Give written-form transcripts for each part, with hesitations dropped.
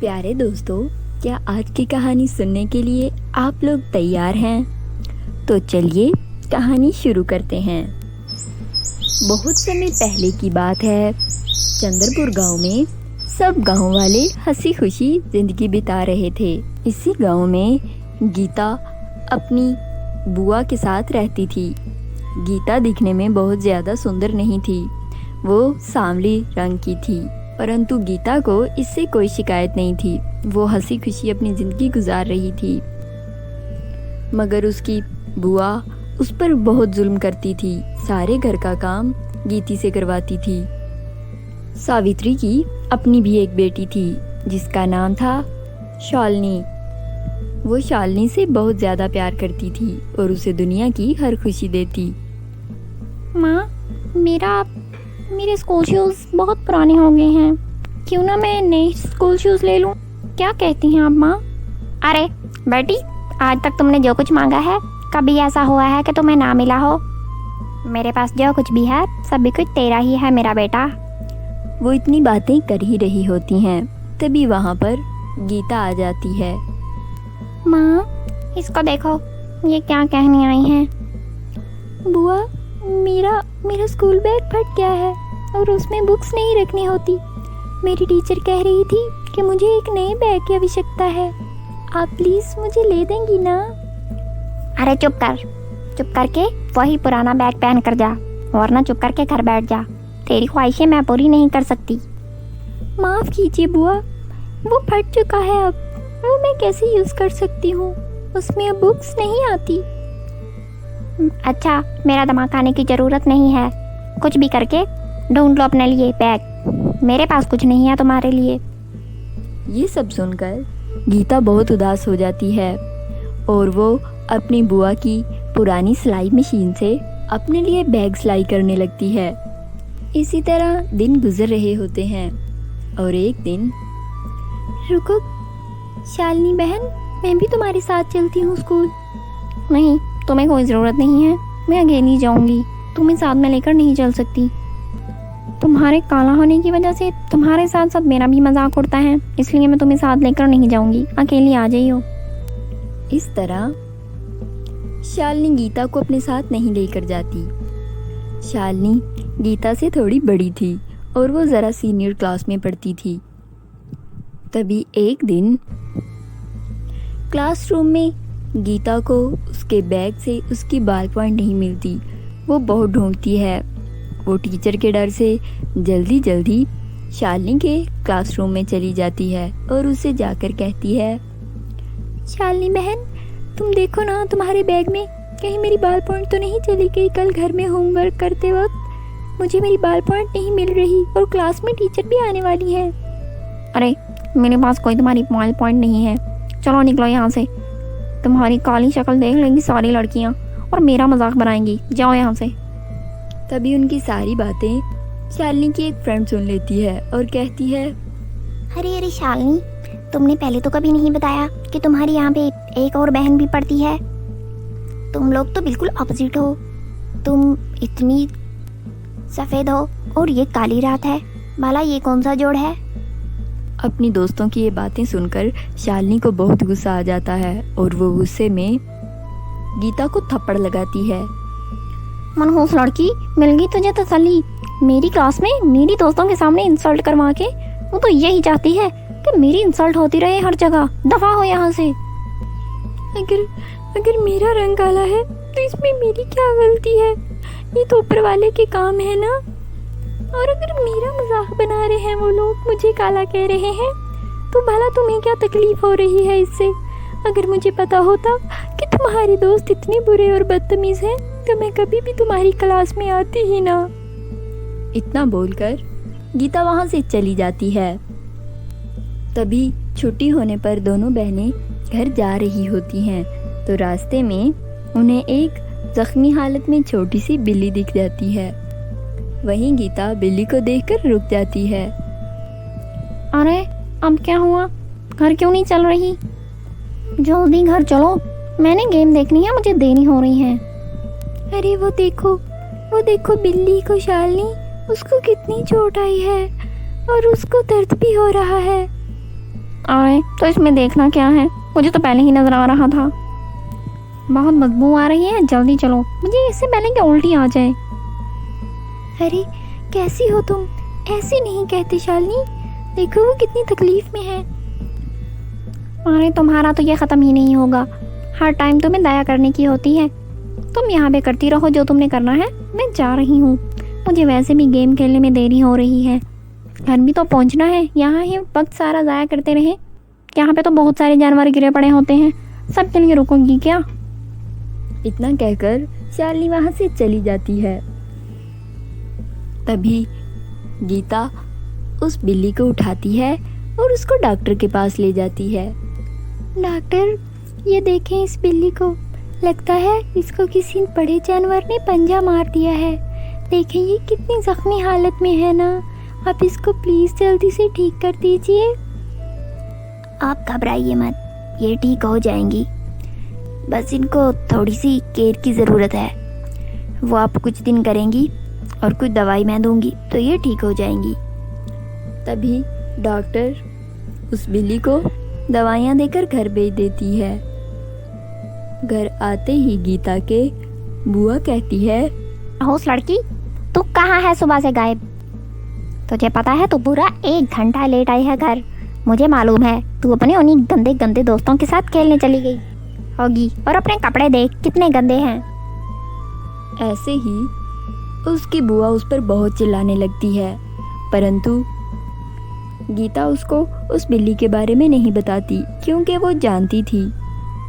प्यारे दोस्तों, क्या आज की कहानी सुनने के लिए आप लोग तैयार हैं? तो चलिए कहानी शुरू करते हैं। बहुत समय पहले की बात है। चंद्रपुर गांव में सब गांव वाले हंसी खुशी जिंदगी बिता रहे थे। इसी गांव में गीता अपनी बुआ के साथ रहती थी। गीता दिखने में बहुत ज़्यादा सुंदर नहीं थी, वो सांवली रंग की थी, परंतु गीता को इससे कोई शिकायत नहीं थी। वो हंसी खुशी अपनी ज़िंदगी गुजार रही थी। मगर उसकी बुआ उस पर बहुत जुल्म करती थी। सारे घर का काम गीती से करवाती थी। सावित्री की अपनी भी एक बेटी थी जिसका नाम था शालिनी। वो शालिनी से बहुत ज़्यादा प्यार करती थी और उसे दुनिया की हर खुशी देती। माँ, मेरे स्कूल शूज़ बहुत पुराने हो गए हैं। क्यों ना मैं नए स्कूल शूज़ ले लूँ? क्या कहती हैं आप माँ? अरे बेटी, आज तक तुमने जो कुछ मांगा है, कभी ऐसा हुआ है कि तुम्हें ना मिला हो? मेरे पास जो कुछ भी है सभी कुछ तेरा ही है मेरा बेटा। वो इतनी बातें कर ही रही होती हैं, तभी वहाँ पर गीता आ जाती है। माँ, इसको देखो, ये क्या कहने आई हैं? बुआ, मेरा स्कूल बैग फट गया है और उसमें बुक्स नहीं रखनी होती। मेरी टीचर कह रही थी कि मुझे एक नए बैग की आवश्यकता है। आप प्लीज़ मुझे ले देंगी ना? अरे चुप करके वही पुराना बैग पहन कर जा, वरना चुप करके घर बैठ जा। तेरी ख्वाहिशें मैं पूरी नहीं कर सकती। माफ़ कीजिए बुआ, वो फट चुका है। अब वो मैं कैसे यूज़ कर सकती हूँ? उसमें अब बुक्स नहीं आती। अच्छा, मेरा दिमाग खाने की ज़रूरत नहीं है। कुछ भी करके ढूंढ लो अपने लिए बैग। मेरे पास कुछ नहीं है तुम्हारे लिए। ये सब सुनकर गीता बहुत उदास हो जाती है और वो अपनी बुआ की पुरानी सिलाई मशीन से अपने लिए बैग सिलाई करने लगती है। इसी तरह दिन गुजर रहे होते हैं और एक दिन, रुको शालिनी बहन, मैं भी तुम्हारे साथ चलती हूँ स्कूल। नहीं, तुम्हें कोई ज़रूरत नहीं है, मैं अकेली जाऊंगी। तुम्हें साथ में लेकर नहीं चल सकती। तुम्हारे काला होने की वजह से तुम्हारे साथ साथ मेरा भी मजाक उड़ता है, इसलिए मैं तुम्हें साथ लेकर नहीं जाऊंगी। अकेली आ जाइयो। इस तरह शालिनी गीता को अपने साथ नहीं लेकर जाती। शालिनी गीता से थोड़ी बड़ी थी और वो ज़रा सीनियर क्लास में पढ़ती थी। तभी एक दिन क्लासरूम में गीता को उसके बैग से उसकी बाल पॉइंट नहीं मिलती। वो बहुत ढूंढती है। वो टीचर के डर से जल्दी शालिनी के क्लासरूम में चली जाती है और उसे जाकर कहती है, शालिनी बहन, तुम देखो ना तुम्हारे बैग में कहीं मेरी बाल पॉइंट तो नहीं चली गई। कल घर में होमवर्क करते वक्त मुझे मेरी बाल पॉइंट नहीं मिल रही और क्लास में टीचर भी आने वाली है। अरे मेरे पास कोई तुम्हारी बाल पॉइंट नहीं है। चलो निकलो यहाँ से। तुम्हारी काली शक्ल देख लेंगी सारी लड़कियाँ और मेरा मजाक बनाएंगी। जाओ यहाँ से। तभी उनकी सारी बातें शालिनी की एक फ्रेंड सुन लेती है और कहती है, अरे शालिनी, तुमने पहले तो कभी नहीं बताया कि तुम्हारी यहाँ पे एक और बहन भी पढ़ती है। तुम लोग तो बिल्कुल अपोजिट हो। तुम इतनी सफ़ेद हो और ये काली रात है। भला ये कौन सा जोड़ है? अपनी दोस्तों की ये बातें सुनकर शालिनी को बहुत गुस्सा आ जाता है और वो गुस्से में गीता को थप्पड़ लगाती है। मनहूस लड़की, मिल गई तुझे तसल्ली। मेरी क्लास में मेरी दोस्तों के सामने इंसल्ट करवा के वो तो यही चाहती है कि मेरी इंसल्ट होती रहे हर जगह। दफा हो यहाँ से। अगर मेरा रंग काला है तो इसमें मेरी क्या गलती है? ये तो ऊपर वाले के काम है ना। और अगर मेरा मजाक बना रहे हैं वो लोग, मुझे काला कह रहे हैं, तो भला तुम्हें क्या तकलीफ हो रही है इससे? अगर मुझे पता होता कि तुम्हारे दोस्त इतने बुरे और बदतमीज हैं तो मैं कभी भी तुम्हारी क्लास में आती ही ना। इतना बोलकर गीता वहाँ से चली जाती है। तभी छुट्टी होने पर दोनों बहनें घर जा रही होती हैं तो रास्ते में उन्हें एक जख्मी हालत में छोटी सी बिल्ली दिख जाती है। वहीं गीता बिल्ली को देखकर रुक जाती है। अरे अब क्या हुआ? घर क्यों नहीं चल रही? जल्दी घर चलो, मैंने गेम देखनी है, मुझे देरी हो रही है। अरे वो देखो बिल्ली को शालिनी, उसको कितनी चोट आई है और उसको दर्द भी हो रहा है। अरे तो इसमें देखना क्या है, मुझे तो पहले ही नजर आ रहा था। बहुत बदबू आ रही है, जल्दी चलो, मुझे इससे पहले कि उल्टी आ जाए। अरे कैसी हो तुम, ऐसे नहीं कहते शालिनी, देखो वो कितनी तकलीफ में है। अरे तुम्हारा तो ये ख़त्म ही नहीं होगा, हर टाइम तुम्हें दया करने की होती है। तुम यहाँ पे करती रहो जो तुमने करना है, मैं जा रही हूँ। मुझे वैसे भी गेम खेलने में देरी हो रही है, घर भी तो पहुँचना है। यहाँ ही वक्त सारा ज़ाया करते रहे, यहाँ पे तो बहुत सारे जानवर गिरे पड़े होते हैं, सब के लिए रुकोगी क्या? इतना कहकर शालिनी वहाँ से चली जाती है। तभी गीता उस बिल्ली को उठाती है और उसको डॉक्टर के पास ले जाती है। डॉक्टर, ये देखें इस बिल्ली को, लगता है इसको किसी बड़े जानवर ने पंजा मार दिया है। देखें ये कितनी जख्मी हालत में है ना, आप इसको प्लीज़ जल्दी से ठीक कर दीजिए। आप घबराइए मत, ये ठीक हो जाएंगी, बस इनको थोड़ी सी केयर की ज़रूरत है। वो आप कुछ दिन करेंगी और कुछ दवाई मैं दूंगी तो ये ठीक हो जाएंगी। तभी डॉक्टर उस बिल्ली को दवाइयाँ देकर घर भेज देती है। घर आते ही गीता के बुआ कहती है, होश लड़की, तू कहाँ है सुबह से गायब? तुझे पता है तू पूरा 1 घंटा लेट आई है घर। मुझे मालूम है तू अपने उन्हीं गंदे गंदे दोस्तों के साथ खेलने चली गई होगी, और अपने कपड़े देख कितने गंदे हैं। ऐसे ही उसकी बुआ उस पर बहुत चिल्लाने लगती है, परंतु गीता उसको उस बिल्ली के बारे में नहीं बताती, क्योंकि वो जानती थी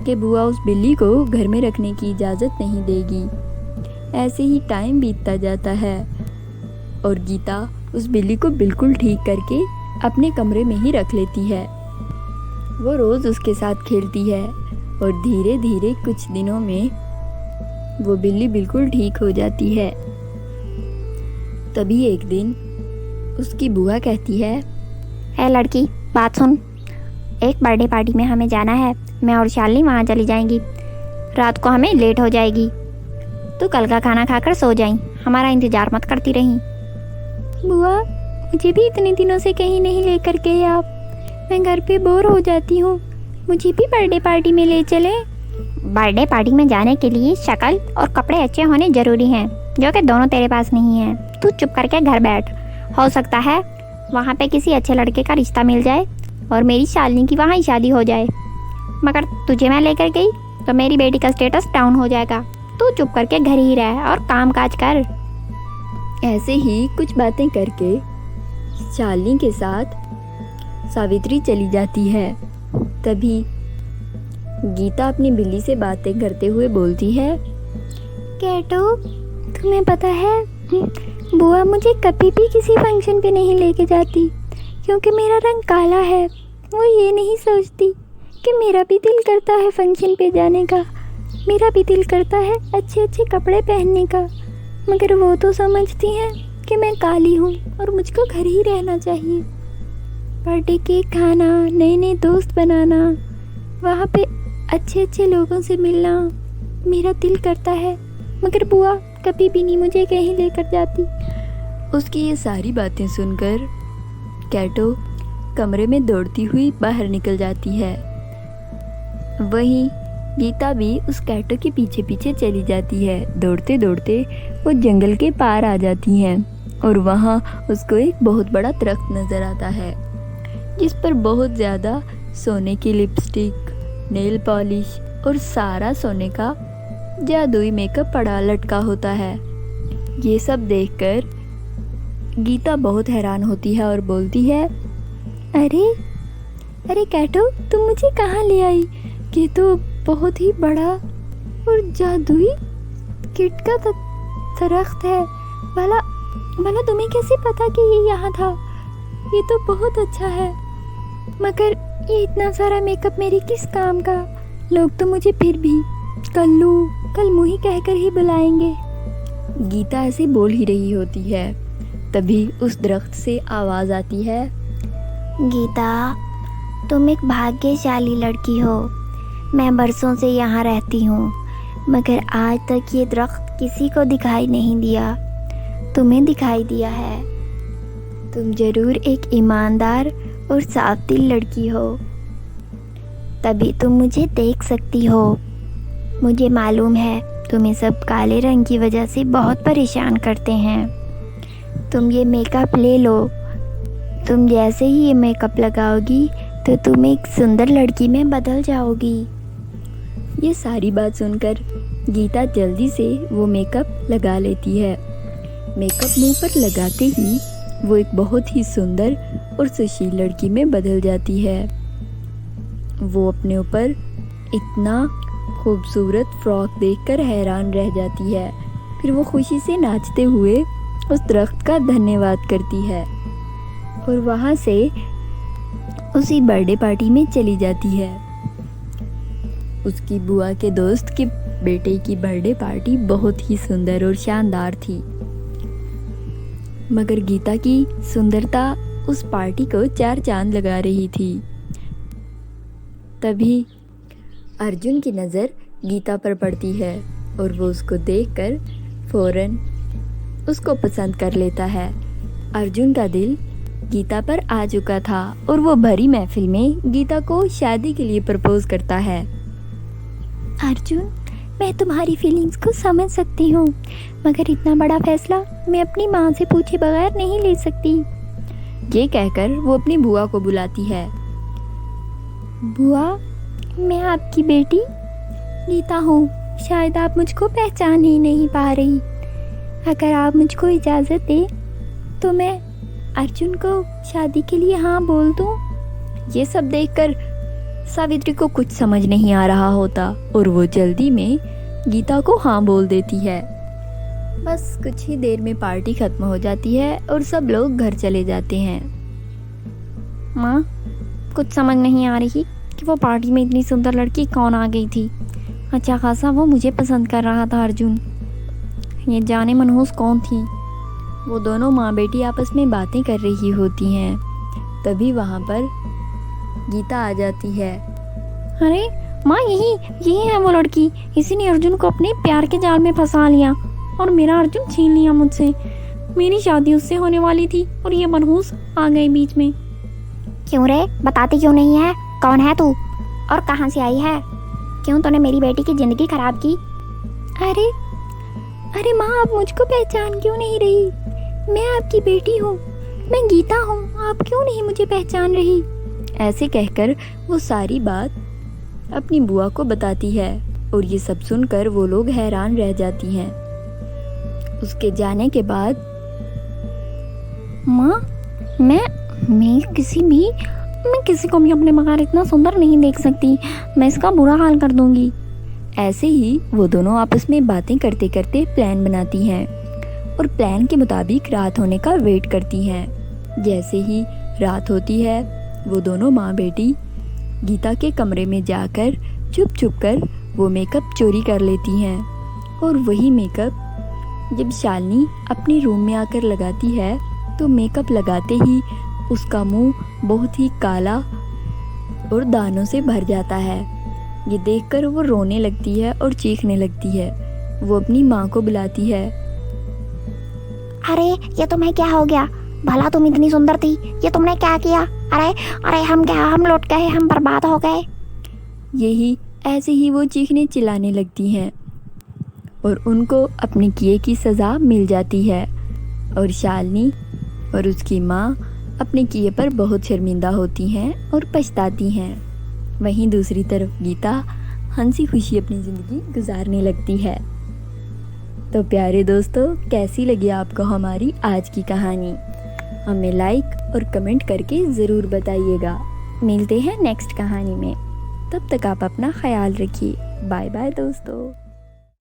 कि बुआ उस बिल्ली को घर में रखने की इजाज़त नहीं देगी। ऐसे ही टाइम बीतता जाता है और गीता उस बिल्ली को बिल्कुल ठीक करके अपने कमरे में ही रख लेती है। वो रोज़ उसके साथ खेलती है और धीरे धीरे कुछ दिनों में वो बिल्ली बिल्कुल ठीक हो जाती है। तभी एक दिन उसकी बुआ कहती है, ए लड़की, बात सुन, एक बर्थडे पार्टी में हमें जाना है, मैं और शालिनी वहाँ चली जाएंगी। रात को हमें लेट हो जाएगी, तो कल का खाना खाकर सो जाएं, हमारा इंतज़ार मत करती रहीं। बुआ, मुझे भी इतने दिनों से कहीं नहीं लेकर गए आप, मैं घर पे बोर हो जाती हूँ, मुझे भी बर्थडे पार्टी में ले चले। बर्थडे पार्टी में जाने के लिए शक्ल और कपड़े अच्छे होने ज़रूरी हैं, जो कि दोनों तेरे पास नहीं हैं। तू चुप करके घर बैठ, हो सकता है वहाँ पे किसी अच्छे लड़के का रिश्ता मिल जाए और मेरी शालिनी की वहाँ ही शादी हो जाए, मगर तुझे मैं लेकर गई तो मेरी बेटी का स्टेटस डाउन हो जाएगा। तू चुप करके घर ही रह और काम काज कर। ऐसे ही कुछ बातें करके शालिनी के साथ सावित्री चली जाती है। तभी गीता अपनी बिल्ली से बातें करते हुए बोलती है, कैटो, तुम्हें पता है बुआ मुझे कभी भी किसी फंक्शन पे नहीं लेके जाती, क्योंकि मेरा रंग काला है। वो ये नहीं सोचती कि मेरा भी दिल करता है फंक्शन पे जाने का, मेरा भी दिल करता है अच्छे अच्छे कपड़े पहनने का, मगर वो तो समझती हैं कि मैं काली हूँ और मुझको घर ही रहना चाहिए। बर्थडे केक खाना, नए नए दोस्त बनाना, वहाँ पे अच्छे अच्छे लोगों से मिलना मेरा दिल करता है, मगर बुआ कभी भी नहीं मुझे कहीं लेकर जाती। उसकी ये सारी बातें सुनकर कैटो कमरे में दौड़ती हुई बाहर निकल जाती है। वहीं गीता भी उस कैटो के पीछे पीछे चली जाती है। दौड़ते दौड़ते वो जंगल के पार आ जाती हैं और वहाँ उसको एक बहुत बड़ा दरख्त नज़र आता है, जिस पर बहुत ज़्यादा सोने की लिपस्टिक, नेल पॉलिश और सारा सोने का जादुई मेकअप पड़ा लटका होता है। ये सब देखकर गीता बहुत हैरान होती है और बोलती है, अरे अरे कैटो, तुम मुझे कहाँ ले आई? ये तो बहुत ही बड़ा और जादुई किट का दरख्त है। भला तुम्हें कैसे पता कि ये यहाँ था? ये तो बहुत अच्छा है, मगर ये इतना सारा मेकअप मेरे किस काम का? लोग तो मुझे फिर भी कल मुही कहकर ही बुलाएंगे। गीता ऐसे बोल ही रही होती है, तभी उस दरख्त से आवाज़ आती है, गीता, तुम एक भाग्यशाली लड़की हो। मैं बरसों से यहाँ रहती हूँ, मगर आज तक ये दरख्त किसी को दिखाई नहीं दिया। तुम्हें दिखाई दिया है। तुम जरूर एक ईमानदार और साफ दिल लड़की हो, तभी तुम मुझे देख सकती हो। मुझे मालूम है तुम्हें सब काले रंग की वजह से बहुत परेशान करते हैं। तुम ये मेकअप ले लो। तुम जैसे ही ये मेकअप लगाओगी तो तुम एक सुंदर लड़की में बदल जाओगी। ये सारी बात सुनकर गीता जल्दी से वो मेकअप लगा लेती है। मेकअप मुंह पर लगाते ही वो एक बहुत ही सुंदर और सुशील लड़की में बदल जाती है। वो अपने ऊपर इतना खूबसूरत फ्रॉक देखकर हैरान रह जाती है। फिर वो खुशी से नाचते हुए उस दरख्त का धन्यवाद करती है और वहाँ से उसी बर्थडे पार्टी में चली जाती है। उसकी बुआ के दोस्त के बेटे की बर्थडे पार्टी बहुत ही सुंदर और शानदार थी, मगर गीता की सुंदरता उस पार्टी को 4 चांद लगा रही थी। तभी अर्जुन की नज़र गीता पर पड़ती है और वो उसको देखकर फौरन उसको पसंद कर लेता है। अर्जुन का दिल गीता पर आ चुका था और वो भरी महफिल में गीता को शादी के लिए प्रपोज करता है। अर्जुन, मैं तुम्हारी फीलिंग्स को समझ सकती हूँ, मगर इतना बड़ा फैसला मैं अपनी माँ से पूछे बगैर नहीं ले सकती। ये कहकर वो अपनी बुआ को बुलाती है। बुआ, मैं आपकी बेटी गीता हूँ। शायद आप मुझको पहचान ही नहीं पा रही। अगर आप मुझको इजाज़त दे तो मैं अर्जुन को शादी के लिए हाँ बोल दूँ। ये सब देखकर सावित्री को कुछ समझ नहीं आ रहा होता और वो जल्दी में गीता को हाँ बोल देती है। बस कुछ ही देर में पार्टी खत्म हो जाती है और सब लोग घर चले जाते हैं। माँ, कुछ समझ नहीं आ रही कि वो पार्टी में इतनी सुंदर लड़की कौन आ गई थी। अच्छा खासा वो मुझे पसंद कर रहा था अर्जुन। ये जाने मनहूस कौन थी। वो दोनों माँ बेटी आपस में बातें कर रही होती हैं। तभी वहाँ पर गीता आ जाती है। अरे माँ, यही है वो लड़की। इसी ने अर्जुन को अपने प्यार के जाल में फंसा लिया और मेरा अर्जुन छीन लिया मुझसे। मेरी शादी उससे होने वाली थी और ये मनहूस आ गए बीच में। क्यों रे, बताती क्यों नहीं है? कौन है तू और कहाँ से आई है? क्यों तूने मेरी बेटी की जिंदगी खराब की? अरे माँ, आप मुझको पहचान क्यों नहीं रही? मैं आपकी बेटी हूँ, मैं गीता हूँ। आप क्यों नहीं मुझे पहचान रही? ऐसे कहकर वो सारी बात अपनी बुआ को बताती है और ये सब सुनकर वो लोग हैरान रह जाती हैं। उसके जाने के बाद माँ, मैं किसी को भी अपने बगैर इतना सुंदर नहीं देख सकती। मैं इसका बुरा हाल कर दूंगी। ऐसे ही वो दोनों आपस में बातें करते करते प्लान बनाती हैं और प्लान के मुताबिक रात होने का वेट करती हैं। जैसे ही रात होती है वो दोनों माँ बेटी गीता के कमरे में जाकर चुप चुप कर वो मेकअप चोरी कर लेती हैं और वही मेकअप जब शालिनी अपने रूम में आकर लगाती है तो मेकअप लगाते ही उसका मुंह बहुत ही काला और दानों से भर जाता है। ये देखकर वो रोने लगती है और चीखने लगती है। वो अपनी माँ को बुलाती है। अरे ये तुम्हें क्या हो गया? भला तुम इतनी सुंदर थी, ये तुमने क्या किया? अरे हम लौट गए, हम बर्बाद हो गए। यही ऐसे ही वो चीखने चिल्लाने लगती हैं और उनको अपने किए की सज़ा मिल जाती है और शालिनी और उसकी माँ अपने किए पर बहुत शर्मिंदा होती हैं और पछताती हैं। वहीं दूसरी तरफ गीता हंसी खुशी अपनी ज़िंदगी गुजारने लगती है। तो प्यारे दोस्तों, कैसी लगी आपको हमारी आज की कहानी? हमें लाइक और कमेंट करके ज़रूर बताइएगा। मिलते हैं नेक्स्ट कहानी में। तब तक आप अपना ख्याल रखिए। बाय बाय दोस्तों।